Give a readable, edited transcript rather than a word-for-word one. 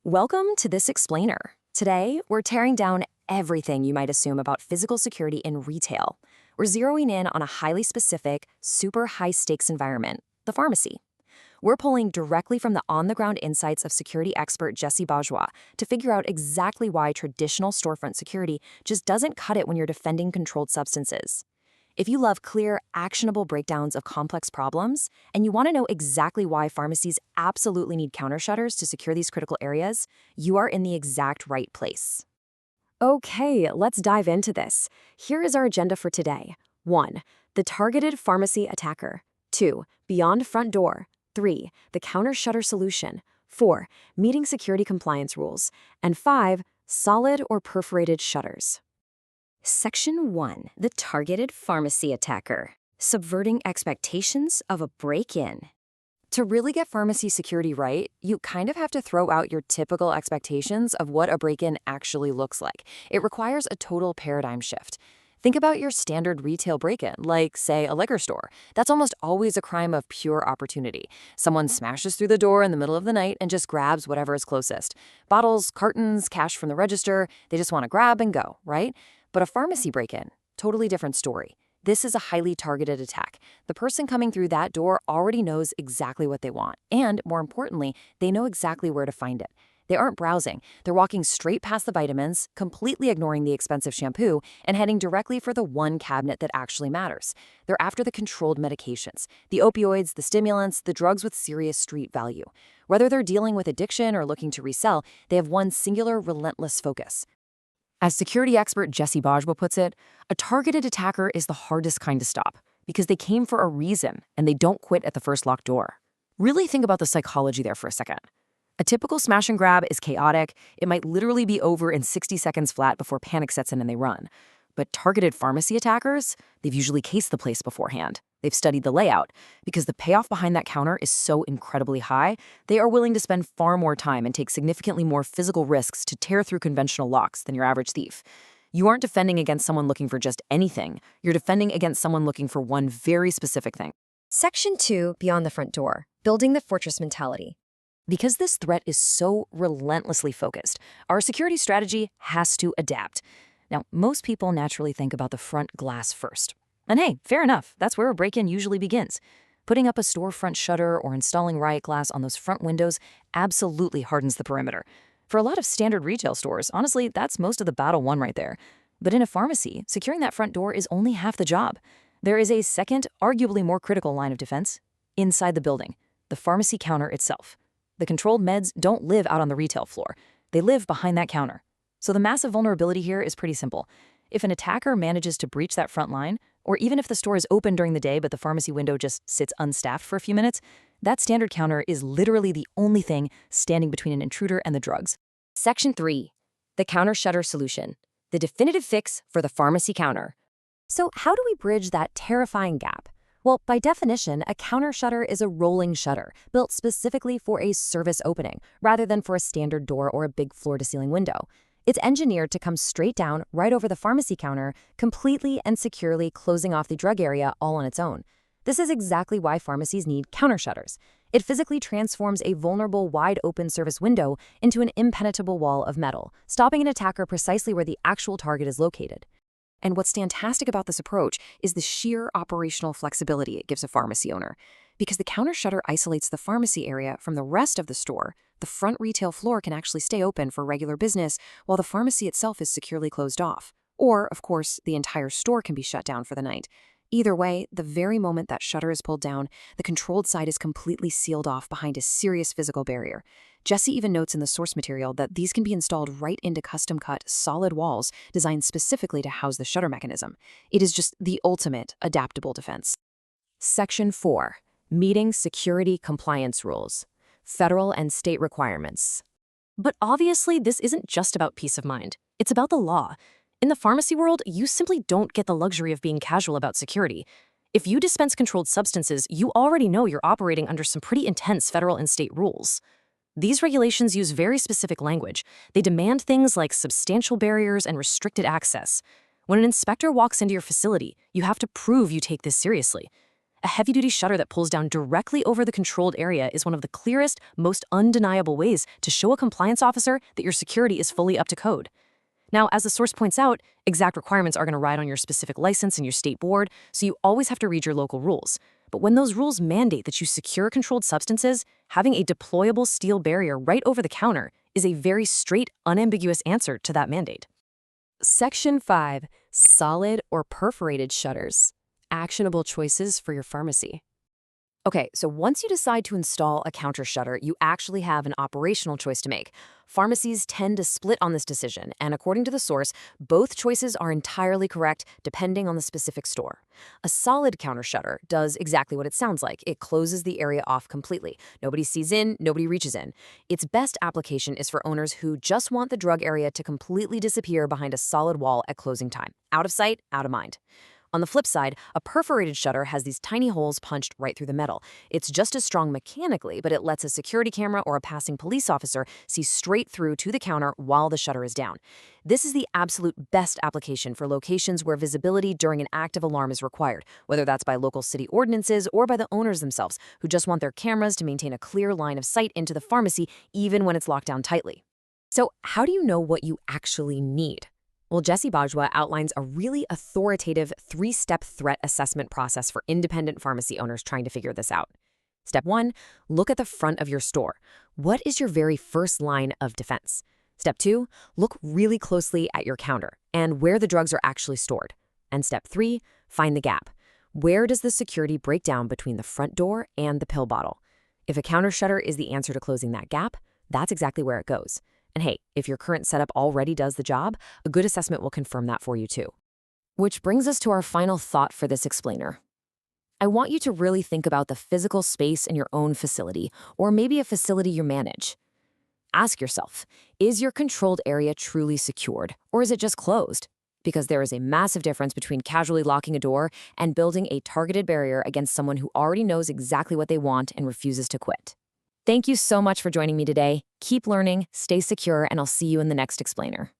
Welcome to this explainer. Today, we're tearing down everything you might assume about physical security in retail. We're zeroing in on a highly specific, super high-stakes environment, the pharmacy. We're pulling directly from the on-the-ground insights of security expert Jessie Bajwa to figure out exactly why traditional storefront security just doesn't cut it when you're defending controlled substances. If you love clear, actionable breakdowns of complex problems, and you want to know exactly why pharmacies absolutely need counter shutters to secure these critical areas, you are in the exact right place. Okay, let's dive into this. Here is our agenda for today. 1. The targeted pharmacy attacker. 2. Beyond front door. 3. The counter shutter solution. 4. Meeting security compliance rules. And 5. Solid or perforated shutters. Section 1. The targeted pharmacy attacker. Subverting expectations of a break-in. To really get pharmacy security right, you kind of have to throw out your typical expectations of what a break-in actually looks like. It requires a total paradigm shift. Think about your standard retail break-in, like, say, a liquor store. That's almost always a crime of pure opportunity. Someone smashes through the door in the middle of the night and just grabs whatever is closest. Bottles, cartons, cash from the register, they just want to grab and go, right? But a pharmacy break-in, totally different story. This is a highly targeted attack. The person coming through that door already knows exactly what they want. And, more importantly, they know exactly where to find it. They aren't browsing. They're walking straight past the vitamins, completely ignoring the expensive shampoo, and heading directly for the one cabinet that actually matters. They're after the controlled medications, the opioids, the stimulants, the drugs with serious street value. Whether they're dealing with addiction or looking to resell, they have one singular, relentless focus. As security expert Jessie Bajwa puts it, a targeted attacker is the hardest kind to stop because they came for a reason and they don't quit at the first locked door. Really think about the psychology there for a second. A typical smash and grab is chaotic. It might literally be over in 60 seconds flat before panic sets in and they run. But targeted pharmacy attackers, they've usually cased the place beforehand. They've studied the layout. Because the payoff behind that counter is so incredibly high, they are willing to spend far more time and take significantly more physical risks to tear through conventional locks than your average thief. You aren't defending against someone looking for just anything. You're defending against someone looking for one very specific thing. Section 2, Beyond the Front Door, Building the Fortress Mentality. Because this threat is so relentlessly focused, our security strategy has to adapt. Now, most people naturally think about the front glass first. And hey, fair enough, that's where a break-in usually begins. Putting up a storefront shutter or installing riot glass on those front windows absolutely hardens the perimeter. For a lot of standard retail stores, honestly, that's most of the battle won right there. But in a pharmacy, securing that front door is only half the job. There is a second, arguably more critical line of defense inside the building, the pharmacy counter itself. The controlled meds don't live out on the retail floor. They live behind that counter. So the massive vulnerability here is pretty simple. If an attacker manages to breach that front line, or even if the store is open during the day but the pharmacy window just sits unstaffed for a few minutes, that standard counter is literally the only thing standing between an intruder and the drugs. Section 3. The Counter Shutter Solution. The definitive fix for the pharmacy counter. So how do we bridge that terrifying gap? Well, by definition, a counter shutter is a rolling shutter built specifically for a service opening, rather than for a standard door or a big floor-to-ceiling window. It's engineered to come straight down right over the pharmacy counter, completely and securely closing off the drug area all on its own. This is exactly why pharmacies need counter shutters. It physically transforms a vulnerable, wide-open service window into an impenetrable wall of metal, stopping an attacker precisely where the actual target is located. And what's fantastic about this approach is the sheer operational flexibility it gives a pharmacy owner. Because the counter shutter isolates the pharmacy area from the rest of the store, the front retail floor can actually stay open for regular business while the pharmacy itself is securely closed off. Or, of course, the entire store can be shut down for the night. Either way, the very moment that shutter is pulled down, the controlled side is completely sealed off behind a serious physical barrier. Jessie even notes in the source material that these can be installed right into custom-cut, solid walls designed specifically to house the shutter mechanism. It is just the ultimate adaptable defense. Section 4. Meeting security compliance rules. Federal and state requirements. But obviously, this isn't just about peace of mind. It's about the law. In the pharmacy world, you simply don't get the luxury of being casual about security. If you dispense controlled substances, you already know you're operating under some pretty intense federal and state rules. These regulations use very specific language. They demand things like substantial barriers and restricted access. When an inspector walks into your facility, you have to prove you take this seriously. A heavy-duty shutter that pulls down directly over the controlled area is one of the clearest, most undeniable ways to show a compliance officer that your security is fully up to code. Now, as the source points out, exact requirements are going to ride on your specific license and your state board, so you always have to read your local rules. But when those rules mandate that you secure controlled substances, having a deployable steel barrier right over the counter is a very straight, unambiguous answer to that mandate. Section 5. Solid or perforated shutters. Actionable choices for your pharmacy. Okay, so once you decide to install a counter shutter, you actually have an operational choice to make. Pharmacies tend to split on this decision, and according to the source, both choices are entirely correct depending on the specific store. A solid counter shutter does exactly what it sounds like. It closes the area off completely. Nobody sees in, nobody reaches in. Its best application is for owners who just want the drug area to completely disappear behind a solid wall at closing time. Out of sight, out of mind. On the flip side, a perforated shutter has these tiny holes punched right through the metal. It's just as strong mechanically, but it lets a security camera or a passing police officer see straight through to the counter while the shutter is down. This is the absolute best application for locations where visibility during an active alarm is required, whether that's by local city ordinances or by the owners themselves, who just want their cameras to maintain a clear line of sight into the pharmacy even when it's locked down tightly. So how do you know what you actually need? Well, Jessie Bajwa outlines a really authoritative 3-step threat assessment process for independent pharmacy owners trying to figure this out. Step 1, look at the front of your store. What is your very first line of defense? Step 2, look really closely at your counter and where the drugs are actually stored. And step 3, find the gap. Where does the security break down between the front door and the pill bottle? If a counter shutter is the answer to closing that gap, that's exactly where it goes. And hey, if your current setup already does the job, a good assessment will confirm that for you too. Which brings us to our final thought for this explainer. I want you to really think about the physical space in your own facility, or maybe a facility you manage. Ask yourself, is your controlled area truly secured, or is it just closed? Because there is a massive difference between casually locking a door and building a targeted barrier against someone who already knows exactly what they want and refuses to quit. Thank you so much for joining me today. Keep learning, stay secure, and I'll see you in the next explainer.